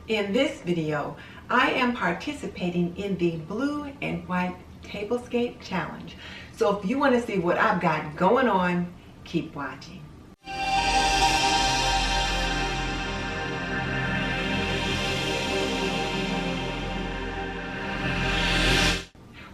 In this video, I am participating in the blue and white Tablescape challenge. So if you want to see what I've got going on, keep watching.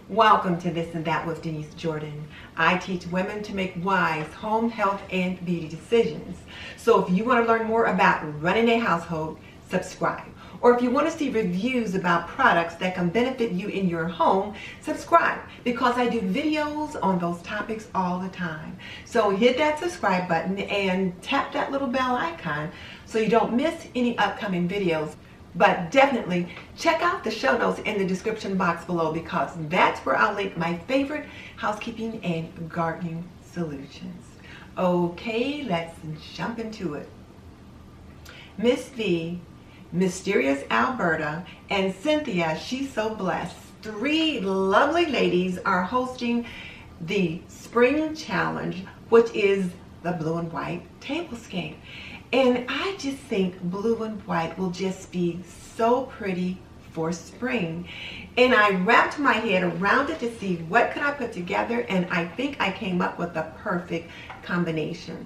Welcome to This and That with Denise Jordan. I teach women to make wise home, health, and beauty decisions. So if you want to learn more about running a household, subscribe. Or if you want to see reviews about products that can benefit you in your home, subscribe, because I do videos on those topics all the time. So hit that subscribe button and tap that little bell icon so you don't miss any upcoming videos. But definitely check out the show notes in the description box below, because that's where I'll link my favorite housekeeping and gardening solutions. Okay, let's jump into it. Miss V, Mysterious Alberta, and Cynthia, She's So Blessed, three lovely ladies are hosting the Spring Challenge, which is the blue and white Tablescape. And I just think blue and white will just be so pretty for spring. And I wrapped my head around it to see what could I put together, and I think I came up with the perfect combination.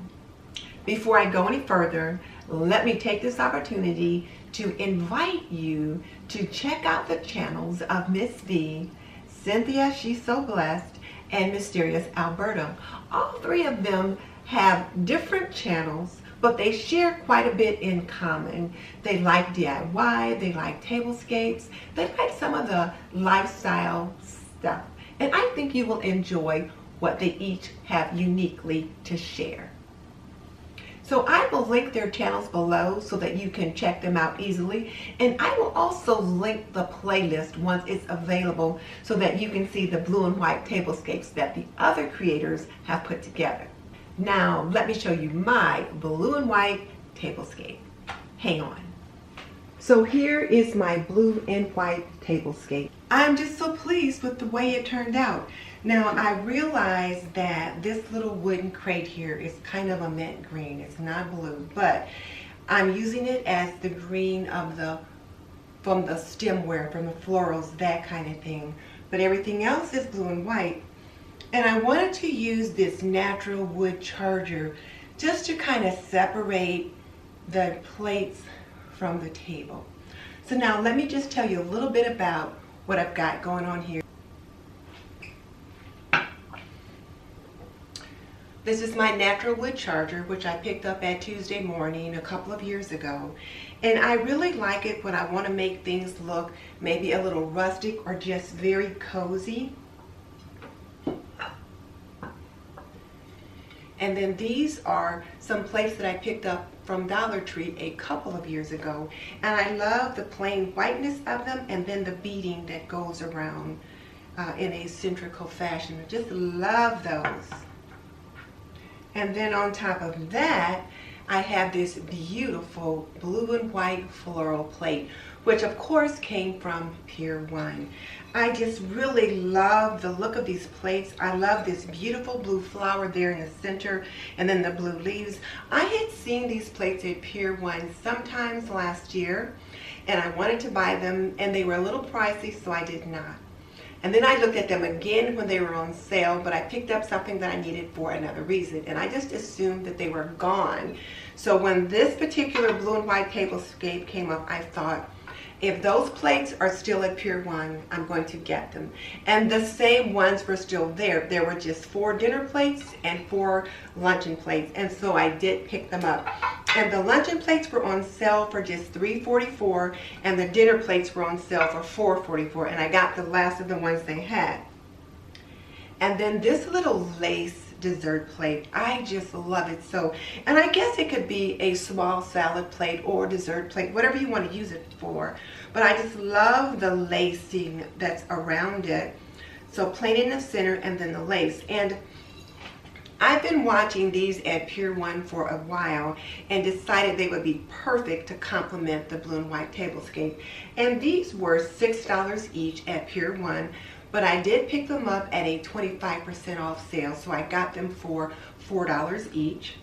Before I go any further, let me take this opportunity to invite you to check out the channels of Miss V, Cynthia, She's So Blessed, and Mysterious Alberta. All three of them have different channels, but they share quite a bit in common. They like DIY, they like tablescapes, they like some of the lifestyle stuff. And I think you will enjoy what they each have uniquely to share. So I will link their channels below so that you can check them out easily. And I will also link the playlist once it's available so that you can see the blue and white tablescapes that the other creators have put together. Now, let me show you my blue and white tablescape. Hang on. So here is my blue and white tablescape. I'm just so pleased with the way it turned out. Now, I realize that this little wooden crate here is kind of a mint green. It's not blue, but I'm using it as the green of from the stemware, from the florals, that kind of thing. But everything else is blue and white. And I wanted to use this natural wood charger just to kind of separate the plates from the table. So now let me just tell you a little bit about what I've got going on here. This is my natural wood charger, which I picked up at Tuesday Morning a couple of years ago. And I really like it when I want to make things look maybe a little rustic or just very cozy. And then these are some plates that I picked up from Dollar Tree a couple of years ago. And I love the plain whiteness of them, and then the beading that goes around in a symmetrical fashion. I just love those. And then on top of that, I have this beautiful blue and white floral plate, which of course came from Pier 1. I just really love the look of these plates. I love this beautiful blue flower there in the center, and then the blue leaves. I had seen these plates at Pier 1 sometimes last year, and I wanted to buy them, and they were a little pricey, so I did not. And then I looked at them again when they were on sale, but I picked up something that I needed for another reason, and I just assumed that they were gone. So when this particular blue and white tablescape came up, I thought, if those plates are still at Pier 1, I'm going to get them. And the same ones were still there. There were just 4 dinner plates and 4 luncheon plates, and so I did pick them up. And the luncheon plates were on sale for just $3.44, and the dinner plates were on sale for $4.44, and I got the last of the ones they had. And then this little lace dessert plate, I just love it so. And I guess it could be a small salad plate or dessert plate, whatever you want to use it for. But I just love the lacing that's around it. So plain in the center, and then the lace. And I've been watching these at Pier 1 for a while and decided they would be perfect to complement the blue and white tablescape. And these were $6 each at Pier 1. But I did pick them up at a 25% off sale, so I got them for $4 each.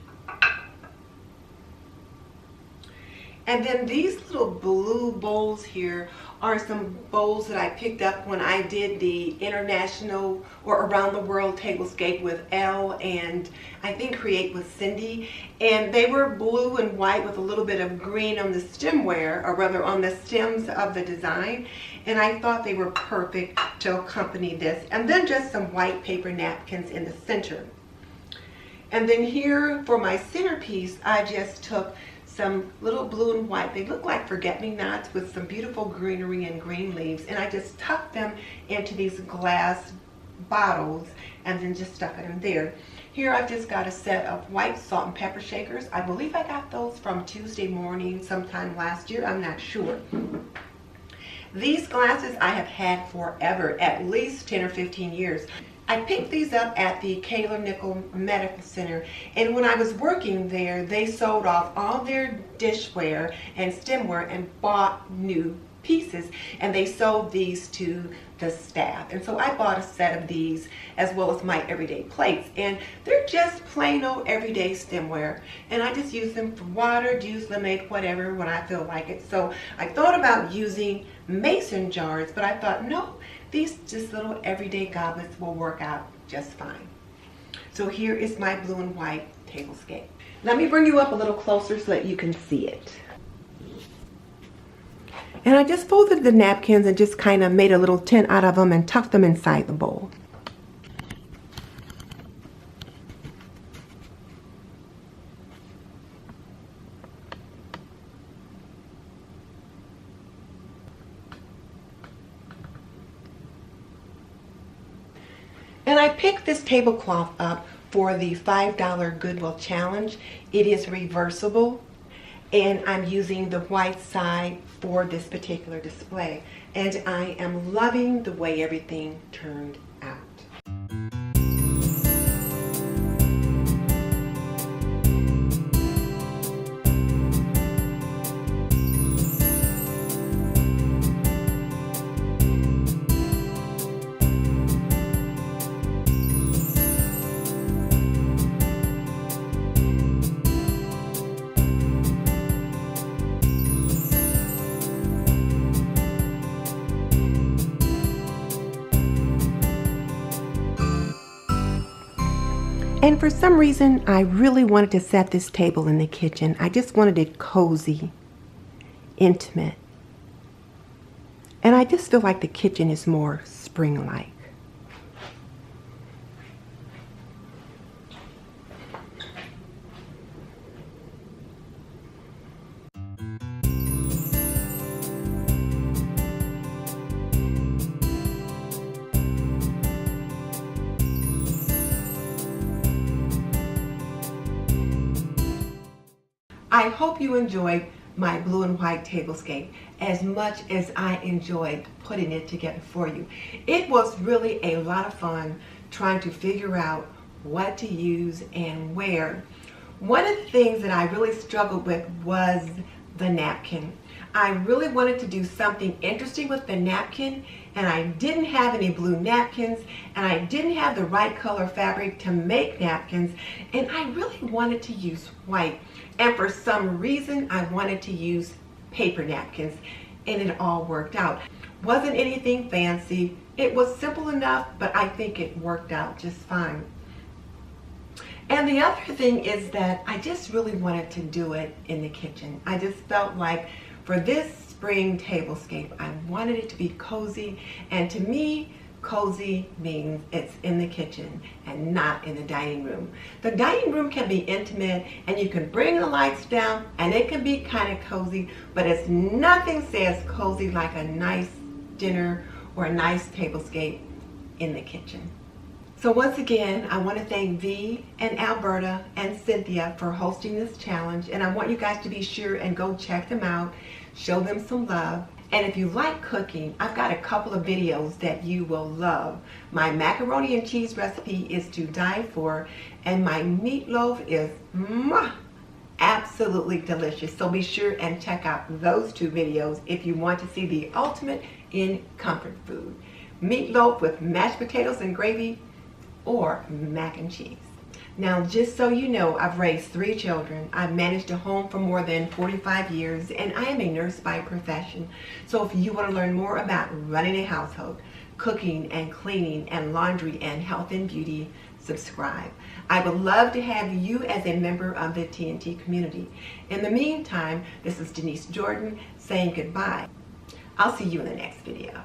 And then these little blue bowls here are some bowls that I picked up when I did the international or around the world tablescape with Elle and I think Create with Cindy. And they were blue and white with a little bit of green on the stemware, or rather on the stems of the design. And I thought they were perfect to accompany this. And then just some white paper napkins in the center. And then here for my centerpiece, I just took some little blue and white. They look like forget-me-nots with some beautiful greenery and green leaves. And I just tucked them into these glass bottles and then just stuck it in there. Here I've just got a set of white salt and pepper shakers. I believe I got those from Tuesday Morning sometime last year. I'm not sure. These glasses I have had forever, at least 10 or 15 years. I picked these up at the Kayla Nickel Medical Center, and when I was working there, they sold off all their dishware and stemware and bought new pieces, and they sold these to the staff. And so I bought a set of these as well as my everyday plates, and they're just plain old everyday stemware, and I just use them for water, juice, lemonade, whatever when I feel like it. So I thought about using mason jars, but I thought no, these just little everyday goblets will work out just fine. So here is my blue and white tablescape. Let me bring you up a little closer so that you can see it. And I just folded the napkins and just kind of made a little tent out of them and tucked them inside the bowl. And I picked this tablecloth up for the $5 Goodwill Challenge. It is reversible, and I'm using the white side for this particular display. And I am loving the way everything turned out. And for some reason, I really wanted to set this table in the kitchen. I just wanted it cozy, intimate. And I just feel like the kitchen is more spring-like. I hope you enjoyed my blue and white tablescape as much as I enjoyed putting it together for you. It was really a lot of fun trying to figure out what to use and where. One of the things that I really struggled with was the napkin. I really wanted to do something interesting with the napkin, and I didn't have any blue napkins, and I didn't have the right color fabric to make napkins, and I really wanted to use white. And for some reason, I wanted to use paper napkins, and it all worked out. Wasn't anything fancy. It was simple enough, but I think it worked out just fine. And the other thing is that I just really wanted to do it in the kitchen. I just felt like for this spring tablescape, I wanted it to be cozy, and to me, cozy means it's in the kitchen and not in the dining room. The dining room can be intimate, and you can bring the lights down, and it can be kind of cozy, but it's nothing says cozy like a nice dinner or a nice tablescape in the kitchen. So once again, I want to thank V and Alberta and Cynthia for hosting this challenge, and I want you guys to be sure and go check them out, show them some love. And if you like cooking, I've got a couple of videos that you will love. My macaroni and cheese recipe is to die for, and my meatloaf is absolutely delicious. So be sure and check out those two videos if you want to see the ultimate in comfort food. Meatloaf with mashed potatoes and gravy, or mac and cheese. Now, just so you know, I've raised 3 children. I've managed a home for more than 45 years, and I am a nurse by profession. So if you want to learn more about running a household, cooking and cleaning and laundry and health and beauty, subscribe. I would love to have you as a member of the TNT community. In the meantime, this is Denise Jordan saying goodbye. I'll see you in the next video.